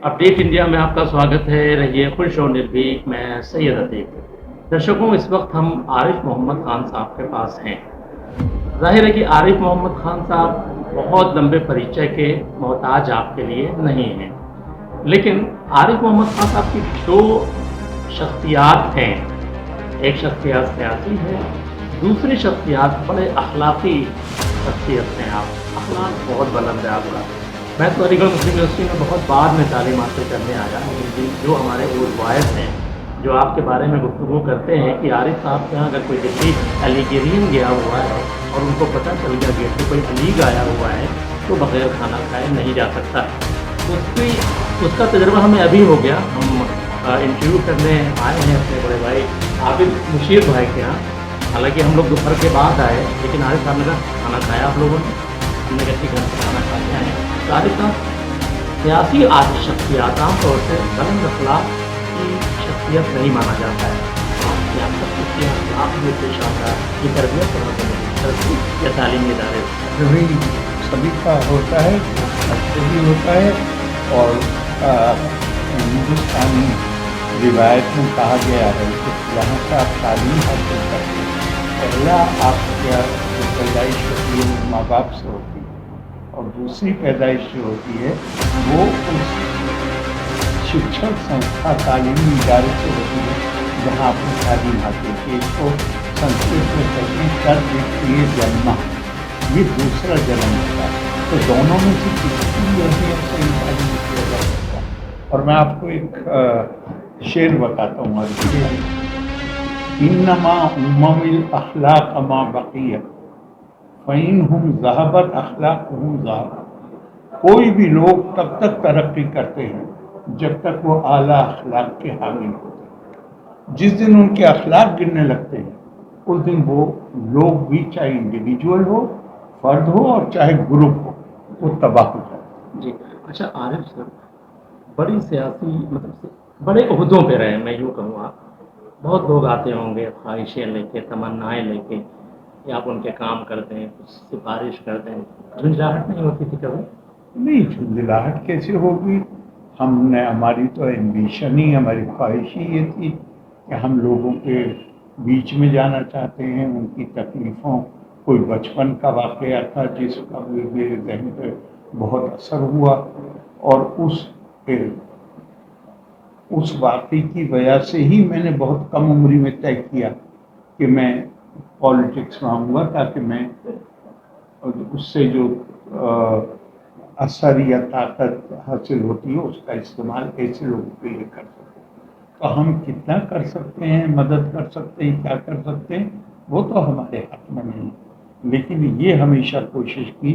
Update India में आपका स्वागत है। रहिए खुश और निर्भीक। मैं सैयद अतीक। दर्शकों, इस वक्त हम आरिफ मोहम्मद खान साहब के पास हैं। जाहिर है कि आरिफ मोहम्मद खान साहब बहुत लंबे परिचय के मोहताज आपके लिए नहीं हैं, लेकिन आरिफ मोहम्मद खान साहब की दो शख्सियात हैं। एक शख्सियत सियासी है, दूसरी शख्सियत बड़े अखलाकी शख्सियत हैं। आप अखलाक बहुत बुलंद है आपका। मैं तो अलीगढ़ मुस्लिम यूनिवर्सिटी में बहुत बाद में तालीम हासिल करने आया, लेकिन जो हमारे उर्द वायस हैं जो आपके बारे में गुफ्तगू करते हैं कि आरिफ साहब के यहाँ अगर कोई दिल्ली अलीगेरियन गया हुआ है और उनको पता चल गया गेट पे कोई अलीग आया हुआ है तो बगैर खाना खाए नहीं जा सकता। उसकी उसका तजर्बा हमें अभी हो गया। हम इंटरव्यू करने आए हैं अपने बड़े भाई आबिद मुशीर भाई के यहाँ। हालांकि हम लोग दोपहर के बाद आए, लेकिन आरिफ साहब ने कहा खाना खाया आप लोगों ने? हमने कहा ठीक है, खाना खाते हैं। तो आरिफ साहब सियासी आज शख्सियत आमतौर से बुलंद अखलाक की शख्सियत नहीं माना जाता है। आप सियासत के अखलाक में पेश आता है, ये तरबियत तरक्की या तालीमी इदारे जो भी सभी का होता है, अच्छे भी होता है। और हिंदुस्तानी रिवायत में कहा गया है कि जहाँ से आप तालीम हासिल करते हैं, पहला आपका जो पैदाइश होती है वो माँ बाप से होती है, और दूसरी पैदाइश जो होती है वो उस शिक्षण संस्था तालीमी इदारे से होती है जहाँ आपने तालीम हासिल की। इसको संस्कृत में कहते हैं तद्वितीय जन्म, ये दूसरा जन्म होता है। तो दोनों में से किसी भी अहमियत से तालीम किया जा सकता है। और मैं आपको एक शेर बताता हूँ। इन्नमा उम्ममिल अखलाक मा बक़िया फ़इन्हुम ज़हबत अखलाकुहुम ज़हब। कोई भी लोग तब तक तरक्की करते हैं जब तक वो आला अखलाक के हामिल होते हैं। जिस दिन उनके अखलाक गिरने लगते हैं उस दिन वो लोग भी, चाहे इंडिविजुअल हो, फर्द हो, और चाहे ग्रुप हो, वो तबाह हो जाते हैं। जी। अच्छा आरिफ सर, बड़ी सियासी मतलब से बड़े ओहदों पे रहे, मैं यूँ कहूँगा। बहुत लोग आते होंगे ख्वाहिशें लेके, तमन्नाएं लेके, या आप उनके काम करते हैं, कुछ सिफारिश करते हैं, झुंझलाहट नहीं होती थी कभी? नहीं, झुंझलाहट कैसे होगी? हमने, हमारी तो एम्बिशन ही, हमारी ख्वाहिश ही ये थी कि हम लोगों के बीच में जाना चाहते हैं, उनकी तकलीफ़ों, कोई बचपन का वाक़या था जिसका मेरे ज़हन पे बहुत असर हुआ, और उस वाक़े की वजह से ही मैंने बहुत कम उम्र में तय किया कि मैं पॉलिटिक्स में आऊँगा, ताकि मैं उससे जो असर या ताकत हासिल होती है उसका इस्तेमाल ऐसे लोगों के लिए कर सकते हैं। तो हम कितना कर सकते हैं, मदद कर सकते हैं, क्या कर सकते हैं, वो तो हमारे हाथ में नहीं। लेकिन ये हमेशा कोशिश की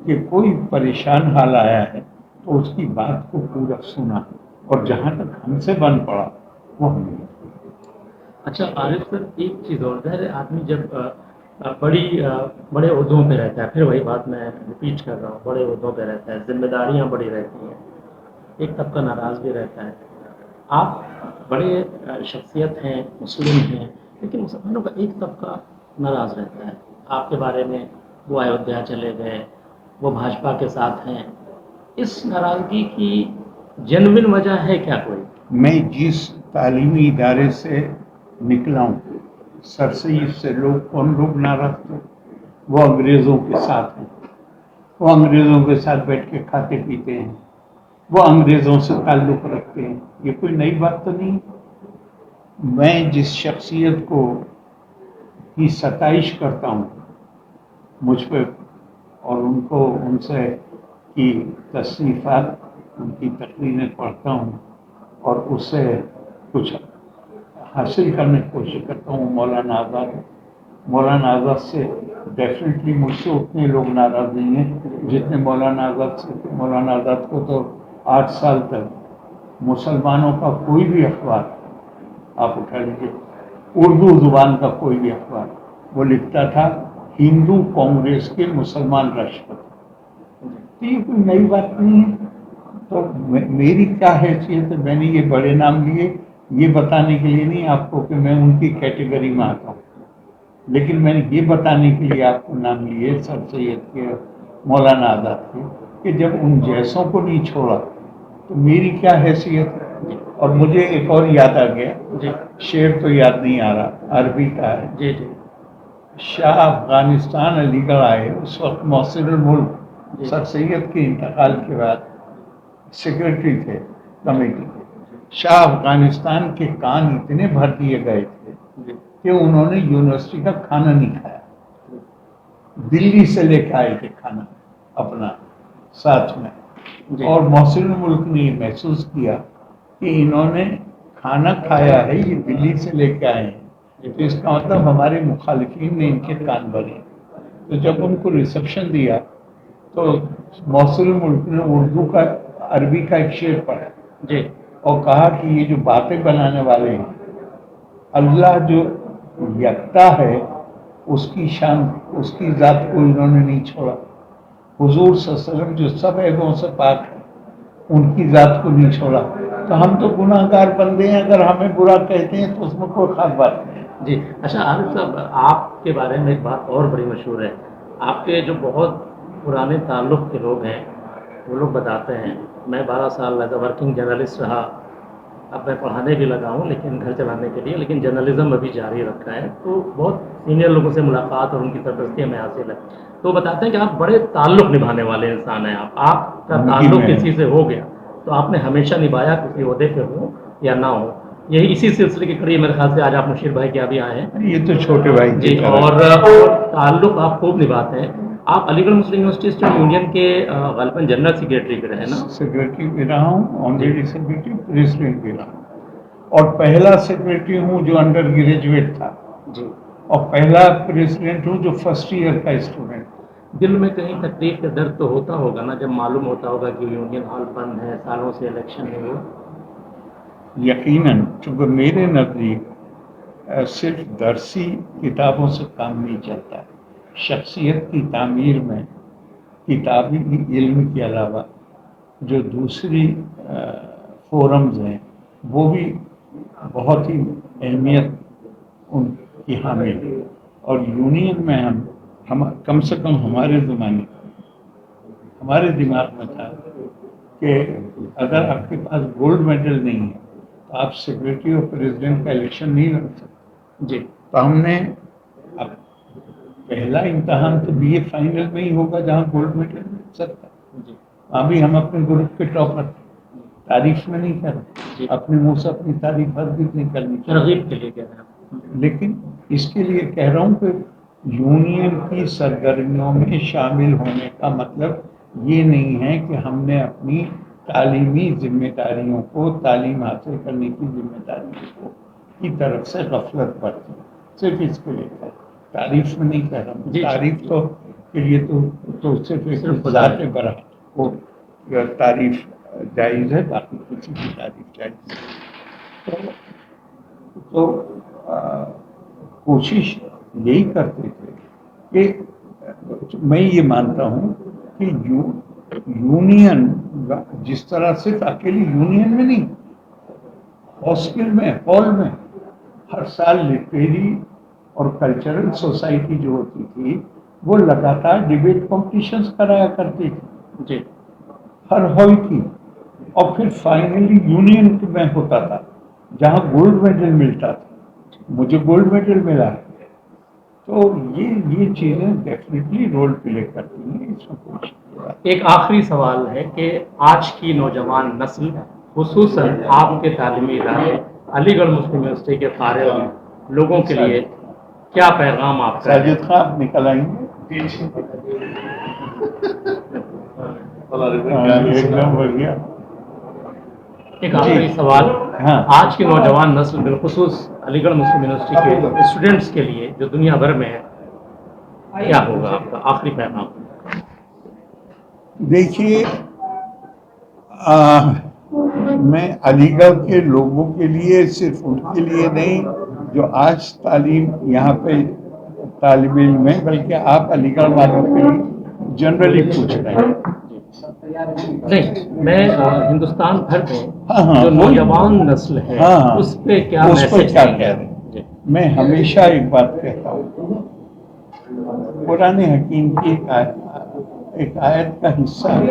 कि कोई परेशान हाल आया है तो उसकी बात को पूरा सुना, और जहाँ तक हमसे बन पड़ा वो हमने किया। अच्छा आरिफ सर, एक चीज़ और, ज़ाहिर है आदमी जब बड़े ओहदों पे रहता है, फिर वही बात मैं रिपीट कर रहा हूँ, बड़े ओहदों पे रहता है, जिम्मेदारियाँ बड़ी रहती हैं, एक तबका नाराज़ भी रहता है। आप बड़े शख्सियत हैं, मुस्लिम हैं, लेकिन मुसलमानों का एक तबका नाराज़ रहता है आपके बारे में। वो अयोध्या चले गए, वो भाजपा के साथ हैं। इस नाराज़गी की जेन्युइन वजह है क्या कोई? मैं जिस तालीमी इदारे से निकला हूँ, सर सैयद से कौन लोग नाराज थे? वो अंग्रेज़ों के साथ हैं, वो अंग्रेज़ों के साथ बैठ के खाते पीते हैं, वो अंग्रेज़ों से ताल्लुक़ रखते हैं। ये कोई नई बात तो नहीं। मैं जिस शख्सियत को की सताइश करता हूँ मुझ पर, और उनसे की तसनीफ़ात, उनकी तकरीरें पढ़ता हूँ और उससे कुछ हासिल करने की कोशिश करता हूँ, मौलाना आज़ाद से डेफिनेटली मुझसे उतने लोग नाराज़ नहीं हैं जितने मौलाना आज़ाद से थे। मौलाना आज़ाद को तो 8 साल तक मुसलमानों का कोई भी अखबार आप उठा लीजिए, उर्दू ज़ुबान का कोई भी अखबार, वो लिखता था हिंदू कांग्रेस के मुसलमान राष्ट्रपति। तो ये कोई नई बात नहीं है। तो मेरी क्या हैसियत है? मैंने ये बड़े नाम लिए ये बताने के लिए नहीं आपको कि मैं उनकी कैटेगरी में आता हूँ, लेकिन मैंने ये बताने के लिए आपको नाम लिए सर सैयद के, मौलाना आज़ाद के, कि जब उन जैसों को नहीं छोड़ा तो मेरी क्या हैसियत है। और मुझे एक और याद आ गया, जी शेर तो याद नहीं आ रहा, अरबी का है। जी जी शाह अफगानिस्तान अलीगढ़ आए, उस वक्त मोहसिनुल मुल्क सर सैयद के इंतकाल के बाद सेक्रेटरी थे कमेटी के। शाह अफगानिस्तान के कान इतने भर दिए गए थे जी कि उन्होंने यूनिवर्सिटी का खाना नहीं खाया, दिल्ली से लेकर आए थे खाना अपना साथ में। जी और मोहसिनुल मुल्क ने ये महसूस किया कि इन्होंने खाना खाया है, ये दिल्ली से लेके आए हैं, तो इसका मतलब हमारे मुखालिफिन ने इनके कान भरे। तो जब उनको रिसेप्शन दिया तो मोहसिनुल मुल्क ने उर्दू का, अरबी का एक शेर पढ़ा जी और कहा कि ये जो बातें बनाने वाले हैं, अल्लाह जो यकता है उसकी शान, उसकी जात को इन्होंने नहीं छोड़ा। हुजूर सल्लल्लाहु अलैहि वसल्लम जो सब ऐबों से पाक है, उनकी जात को नहीं छोड़ा। तो हम तो गुनाहगार बंदे हैं, अगर हमें बुरा कहते हैं तो उसमें कोई खास बात नहीं है। जी। अच्छा आरिफ साहब, आपके बारे में एक बात और बड़ी मशहूर है। आपके जो बहुत पुराने ताल्लुक़ के लोग हैं, वो लोग बताते हैं, मैं 12 साल एज अ वर्किंग जर्नलिस्ट रहा। अब मैं पढ़ाने भी लगा हूँ लेकिन घर चलाने के लिए, लेकिन जर्नलिज्म अभी जारी रखा है। तो बहुत सीनियर लोगों से मुलाकात और उनकी सरपरस्ती हमें हासिल है। तो बताते हैं कि आप बड़े ताल्लुक़ निभाने वाले इंसान हैं। आपका ताल्लुक़ किसी से हो गया तो आपने हमेशा निभाया, किसी ओहदे पे हो या ना हो। यही इसी सिलसिले की कड़ी मेरे ख्याल से आज आप मुशीर भाई के यहाँ भी आए हैं। ये तो छोटे भाई जी, की तरह। और ताल्लुक़ आप खूब निभाते हैं। आप अलीगढ़ मुस्लिम यूनिवर्सिटी स्टूडेंट यूनियन के ग़ालिबन जनरल सेक्रेटरी भी रहे ना? सेक्रेटरी भी रहा हूँ, ऑनरेडी सेक्रेटरी, प्रेसिडेंट भी रहा हूँ, और पहला सेक्रेटरी हूँ जो अंडर ग्रेजुएट था, जी। और पहला प्रेसिडेंट हूँ जो फर्स्ट ईयर का स्टूडेंट। दिल में कहीं तकलीफ का दर्द तो होता होगा ना, जब मालूम होता होगा कि यूनियन हॉल बंद है, सालों से इलेक्शन नहीं हुआ? यकीनन, चूँकि मेरे नज़दीक सिर्फ दरसी किताबों से काम नहीं चलता है। शख्सियत की तामीर में किताबी इल्म के अलावा जो दूसरी फोरम्स हैं वो भी बहुत ही अहमियत उनकी हामिल है। और यूनियन में हम कम से कम हमारे ज़माने हमारे दिमाग में था कि अगर आपके पास गोल्ड मेडल नहीं है तो आप सेक्रेटरी और प्रेसिडेंट का इलेक्शन नहीं लड़ सकते। जी। तो हमने अब पहला इम्तहान तो बीए फाइनल में ही होगा जहाँ गोल्ड मेडल मिल सकता है। जी अभी हम अपने ग्रुप के टॉपर, तारीफ में नहीं कर जी। रहे, अपने मुंह से अपनी तारीफ अर्जित नहीं करनी चाहिए, तरगीब के लिए कह रहे हैं। लेकिन इसके लिए कह रहा हूँ कि यूनियन की सरगर्मियों में शामिल होने का मतलब ये नहीं है कि हमने अपनी तालीमी जिम्मेदारियों को, तालीम हासिल करने की जिम्मेदारियों को की तरफ से गफलत बरती। सिर्फ इसके लिए कह, तारीफ में नहीं कह रहा हूँ। जी। तारीफ तो के लिए तो सिर्फ एक ज़ात बरा वो तारीफ जायज़ है, बाकी किसी की तारीफ जायज़ है। तो कोशिश यही करते थे कि मैं ये मानता हूँ कि यूनियन जिस तरह सिर्फ अकेली यूनियन में नहीं, हॉस्टल में, हॉल में हर साल लिटरेरी और कल्चरल सोसाइटी जो होती थी वो लगातार डिबेट कॉम्पिटिशन्स कराया करती थी जी। हर हॉल की। और फिर फाइनली यूनियन में होता था जहाँ गोल्ड मेडल मिलता था। मुझे गोल्ड मेडल मिला है। तो ये चीज़ें डेफिनेटली रोल प्ले करती हैं, इसमें कोई शक नहीं। एक आखिरी सवाल है कि आज की नौजवान नस्ल, खुसूसन आपके तालीमी इदारे अलीगढ़ मुस्लिम यूनिवर्सिटी के फारिग लोगों के लिए क्या पैगाम आपका है? साजिद खान आप निकल आएंगे। एकदम बढ़िया। एक आखिरी सवाल, हाँ। आज की नौजवान नस्ल बिलखुसूस अलीगढ़ मुस्लिम यूनिवर्सिटी के स्टूडेंट्स के लिए जो दुनिया भर में है, क्या होगा आपका आखिरी पैगाम? देखिए, मैं अलीगढ़ के लोगों के लिए, सिर्फ उनके लिए नहीं जो आज तालीम यहाँ पे तालिब इल्म में, बल्कि आप अलीगढ़ वालों के लिए जनरली पूछ रहे हैं। नहीं, मैं हिंदुस्तान भर में हाँ, जो नौजवान नस्ल है हाँ, उस पे क्या उस पर मैसेज क्या देंगे? कह रहे हैं। मैं हमेशा एक बात कहता हूँ, कुरान हकीम की एक आयत का हिस्सा है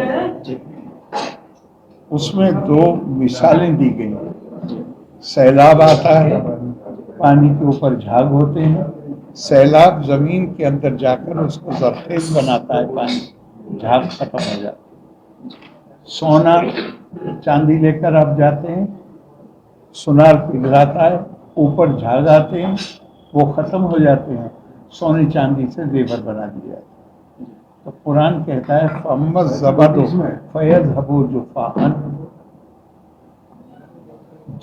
उसमें 2 मिसालें दी गई हैं। सैलाब आता है, पानी के ऊपर झाग होते हैं, सैलाब जमीन के अंदर जाकर उसको जरखेज बनाता है, पानी झाग खत्म हो जाता है। सोना चांदी लेकर आप जाते हैं, सुनार पिघलाता है, ऊपर झाग आते हैं, वो खत्म हो जाते हैं, सोने चांदी से जेवर बना दिया जाता है। तो कुरान कहता है फम्मस ज़बद फयज़हबु जुफ़ाअन,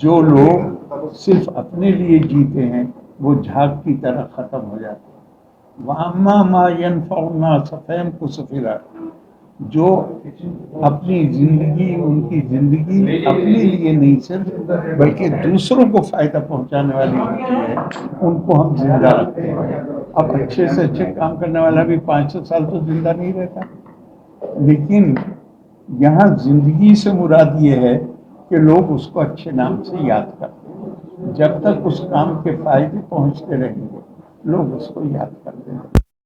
जो लोग सिर्फ अपने लिए जीते हैं वो झाग की तरह खत्म हो जाते हैं। वअम्मा मा यनफ़उ नास फयमकुसु फिल अर्ज़, जो अपनी जिंदगी, उनकी जिंदगी अपने लिए नहीं सिर्फ बल्कि दूसरों को फायदा पहुंचाने वाली होती है, उनको हम जिंदा रखते हैं। अब अच्छे से अच्छे काम करने वाला भी 500 साल तो जिंदा नहीं रहता, लेकिन यहाँ जिंदगी से मुराद ये है कि लोग उसको अच्छे नाम से याद करते हैं। जब तक उस काम के फायदे पहुंचते रहेंगे लोग उसको याद करते हैं।